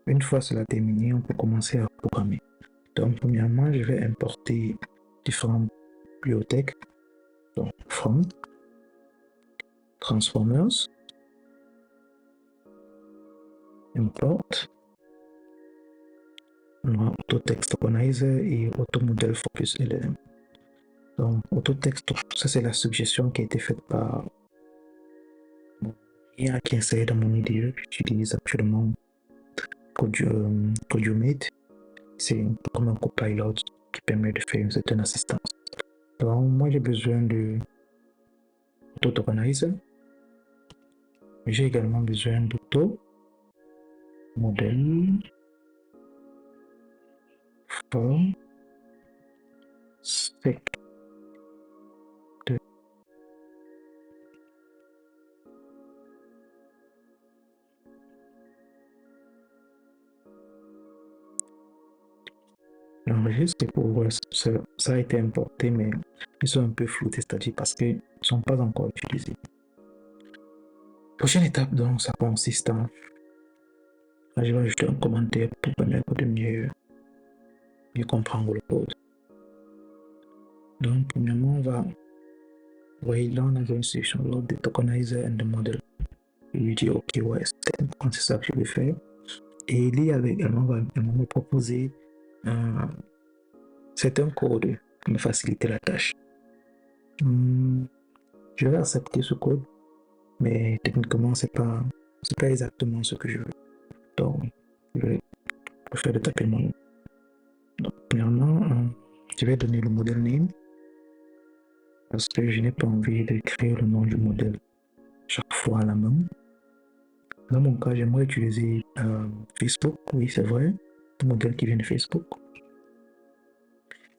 Une fois cela terminé, on peut commencer à programmer. Donc, premièrement, je vais importer différentes bibliothèques. Donc, from, transformers, import, AutoText Tokenizer et AutoModel Focus LLM. Donc, AutoText, ça c'est la suggestion qui a été faite par IA qui est installé dans mon IDE. J'utilise actuellement Codiomate. C'est comme un copilot qui permet de faire une certaine assistance. Donc, moi j'ai besoin de AutoTokenizer. J'ai également besoin d'AutoModel for sec. L'enregistre pour voir ça a été importé, mais ils sont un peu floutés, c'est-à-dire parce qu'ils ne sont pas encore utilisés. Prochaine étape, donc, ça consiste en. Là, je vais ajouter un commentaire pour permettre de mieux comprendre le code. Donc, premièrement, on va. Vous voyez, là, on a une solution load the tokenizer and the model. Je lui dis OK, ouais, c'est ça que je vais faire. Et il également va me proposer certains codes pour me faciliter la tâche. Je vais accepter ce code, mais techniquement, c'est pas exactement ce que je veux. Donc, je préfère de taper mon nom. Donc, premièrement, je vais donner le modèle name parce que je n'ai pas envie d'écrire le nom du modèle chaque fois à la main. Dans mon cas, j'aimerais utiliser Facebook. Oui, c'est vrai, le modèle qui vient de Facebook.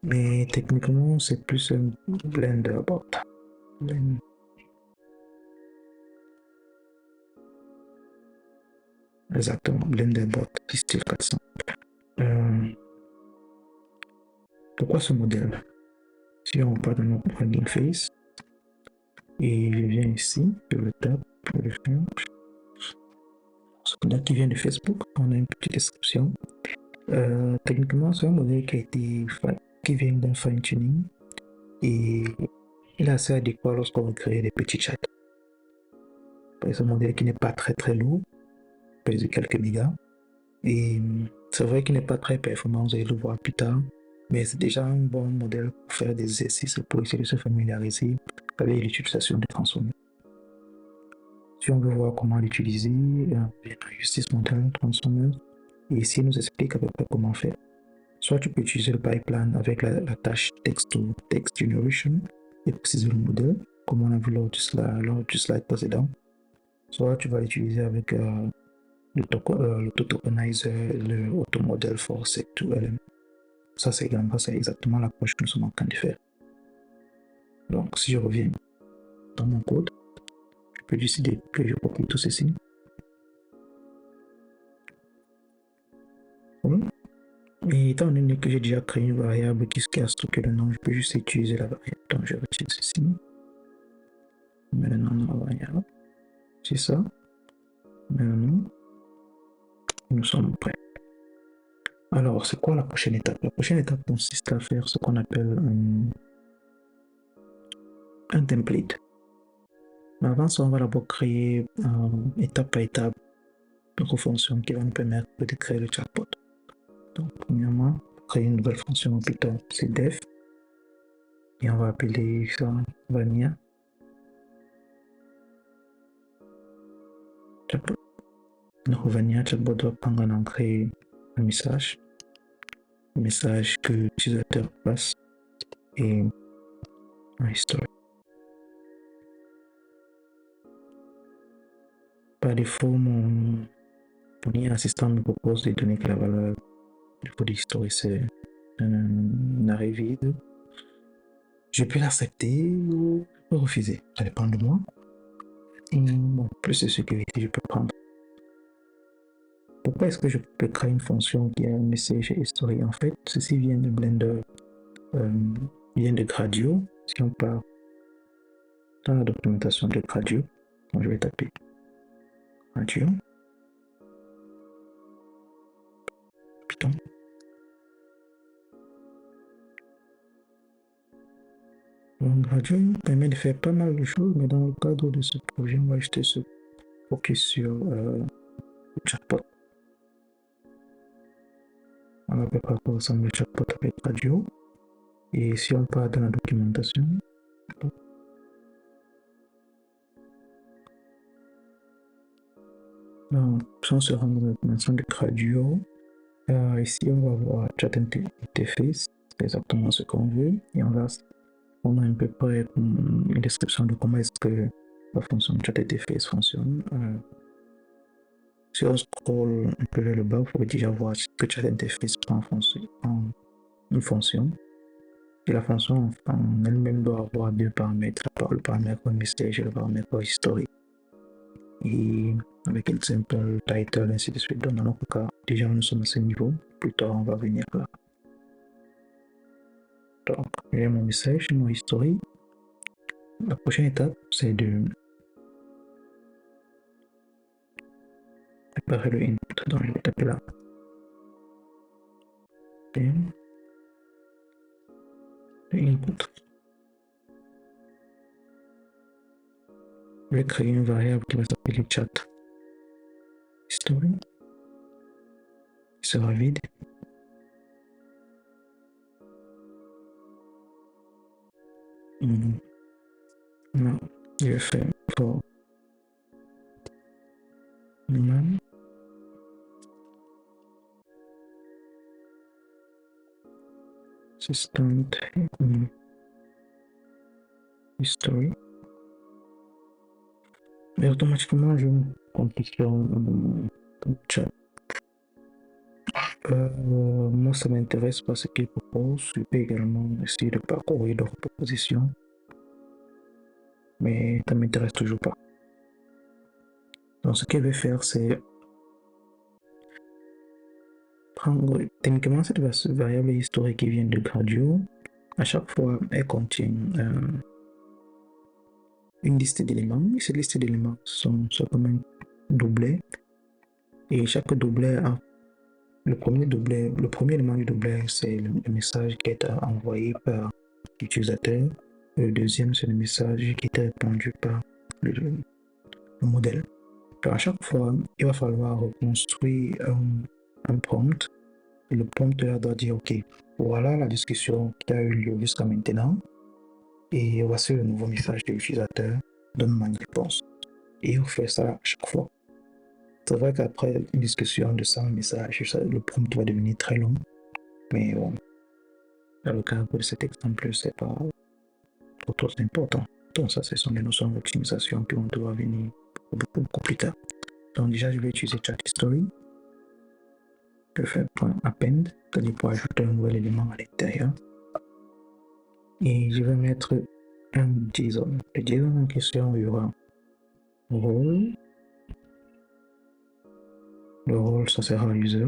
Mais techniquement, c'est plus un Blender bot. Exactement, Blender bot, style 400. Pourquoi ce modèle? Si on part dans notre plugin face et je viens ici, je le tape, je le ferme. Ce modèle qui vient de Facebook, on a une petite description. Techniquement, c'est un modèle qui vient d'un fine-tuning et il est assez adéquat lorsqu'on veut créer des petits chats. C'est un modèle qui n'est pas très lourd, pèse quelques mégas. Et c'est vrai qu'il n'est pas très performant, vous allez le voir plus tard, mais c'est déjà un bon modèle pour faire des exercices, pour essayer de se familiariser avec l'utilisation des transformers. Si on veut voir comment l'utiliser, on vient dans Justice Model Transformer et ici il nous explique à peu près comment faire. Soit tu peux utiliser le pipeline avec la tâche text to text generation et préciser le modèle, comme on a vu lors du slide précédent. Soit tu vas l'utiliser avec l'auto-tokenizer, le automodel for sec2lm. Ça, c'est exactement l'approche que nous sommes en train de faire. Donc, si je reviens dans mon code, je peux décider que je copie tout ceci. Et étant donné que j'ai déjà créé une variable qui a stocké le nom, je peux juste utiliser la variable. Donc, je retire ceci. Maintenant, la variable. C'est ça. Maintenant, nous sommes prêts. Alors, c'est quoi la prochaine étape? La prochaine étape consiste à faire ce qu'on appelle un template. Mais avant ça, on va d'abord créer étape par étape une fonction qui va nous permettre de créer le chatbot. Donc, premièrement, créer une nouvelle fonction en Python, c'est def. Et on va appeler ça Vanilla chatbot. Donc, Vanilla chatbot doit prendre en entrée un message que l'utilisateur passe et un historique. Par défaut, mon IA assistant me propose de donner que la valeur du code historique c'est un arrêt vide. Je peux l'accepter ou refuser, ça dépend de moi. Et bon, plus de sécurité, je peux prendre. Pourquoi est-ce que je peux créer une fonction qui a un message history? En fait, ceci vient de Blender, vient de Gradio. Si on part dans la documentation de Gradio, donc je vais taper Gradio. temps. Donc, Radio permet de faire pas mal de choses, mais dans le cadre de ce projet, on va juste se focus sur le chatbot. On va préparer ensemble le chatbot avec Radio. Et si on part dans la documentation, donc, si on se rend dans la documentation de Radio, ici on va voir chat interface, c'est exactement ce qu'on veut, et on a à peu près une description de comment est-ce que la fonction chat interface fonctionne. Si on scroll un peu vers le bas, vous pouvez déjà voir que chat interface prend une fonction. Et la fonction en elle-même doit avoir deux paramètres, le paramètre message et le paramètre history. Et avec une simple title, ainsi de suite. Donc, dans notre cas, déjà nous sommes à ce niveau. Plus tard, on va venir là. Donc, j'ai mon message, mon history. La prochaine étape, c'est de préparer le input. Donc, je vais taper là. Et le input. Je vais créer une variable qui va s'appeler chat history. Qui sera vide. Non, je vais faire for num system history. Et automatiquement, je me complique sur chat. Moi, ça m'intéresse parce qu'il propose. Je peux également essayer de parcourir d'autres propositions. Mais ça ne m'intéresse toujours pas. Donc, ce qu'elle veut faire, c'est prendre techniquement cette variable historique qui vient de Gradio. À chaque fois, elle contient une liste d'éléments. Et cette liste d'éléments sont simplement doublés. Et chaque doublet a le premier élément du doublet, c'est le message qui est envoyé par l'utilisateur. Le deuxième, c'est le message qui est répondu par le modèle. Alors, à chaque fois, il va falloir reconstruire un prompt. Et le prompt là doit dire, OK, voilà la discussion qui a eu lieu jusqu'à maintenant. Et voici le nouveau message de l'utilisateur. Donne-moi une réponse. Et on fait ça à chaque fois. C'est vrai qu'après une discussion de 100 messages, le prompt va devenir très long. Mais bon, dans le cas de cet exemple, c'est pas trop important. Donc ça, ce sont des notions d'optimisation qui vont devoir venir beaucoup plus tard. Donc déjà, je vais utiliser chat history. Je fais .append, c'est-à-dire pour ajouter un nouvel élément à l'intérieur. Et je vais mettre un JSON. Le JSON en question, il y aura role. Le role, ça sera user.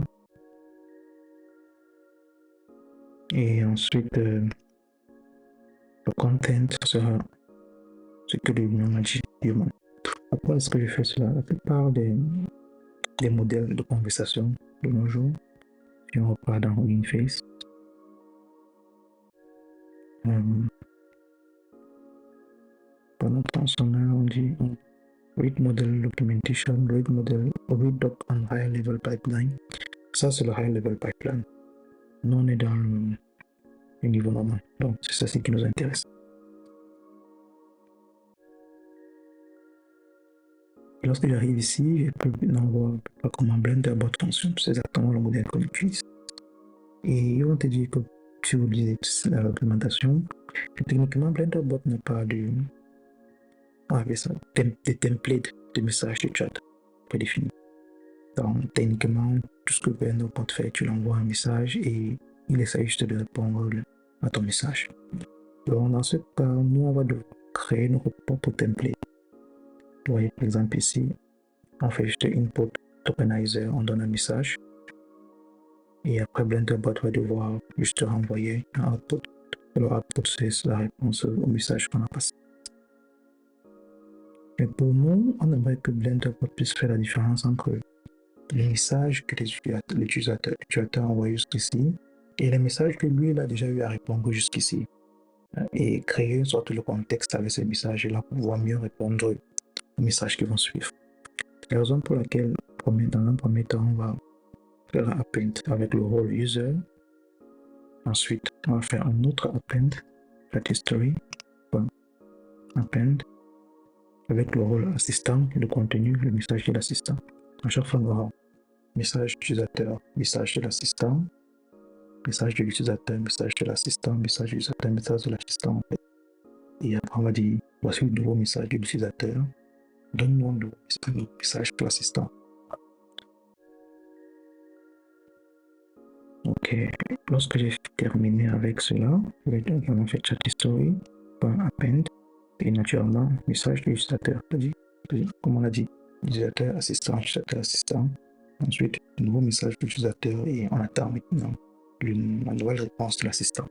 Et ensuite, le content, ça sera ce que l'union a dit. Pourquoi est-ce que je fais cela? La plupart des modèles de conversation de nos jours, si on repart dans Hugging Face, pendant temps sonore, on dit read model documentation, read doc on high level pipeline. Ça, c'est le high level pipeline. Nous, on est dans le niveau normal. Donc, c'est ça qui nous intéresse. Lorsque j'arrive ici, je peux voir comment Blender-bot fonctionne. C'est exactement le modèle qu'on utilise. Et ils vont te dire que si vous lisez la documentation, techniquement, Blender-bot n'a pas de templates de messages de chat prédéfinis. Donc, techniquement, tout ce que Blender-bot fait, tu l'envoies un message et il essaie juste de répondre à ton message. Donc, dans ce cas, nous, on va devoir créer notre propre template. Vous voyez, par exemple, ici, on fait juste input tokenizer, on donne un message. Et après, Blender-bot va devoir juste renvoyer un output. Et le output, c'est la réponse au message qu'on a passé. Et pour nous, on aimerait que Blender-bot puisse faire la différence entre les messages que l'utilisateur a envoyés jusqu'ici et les messages que lui, il a déjà eu à répondre jusqu'ici. Et créer une sorte de contexte avec ces messages-là pour pouvoir mieux répondre aux messages qui vont suivre. La raison pour laquelle, dans un premier temps, on va faire un append avec le rôle user. Ensuite, on va faire un autre append, that history, append, avec le rôle assistant, le contenu, le message de l'assistant. À chaque fois, on aura message d'utilisateur, message de l'assistant, message de l'utilisateur, message de l'assistant, message de l'utilisateur, message de l'assistant. Et après, on va dire, voici le nouveau message de l'utilisateur, donne-nous un nouveau message de l'assistant. Ok, lorsque j'ai terminé avec cela, je vais également faire chat history, append, et naturellement, message de l'utilisateur. Comme on l'a dit, utilisateur, assistant, utilisateur, assistant. Ensuite, nouveau message de l'utilisateur et on attend maintenant la nouvelle réponse de l'assistant.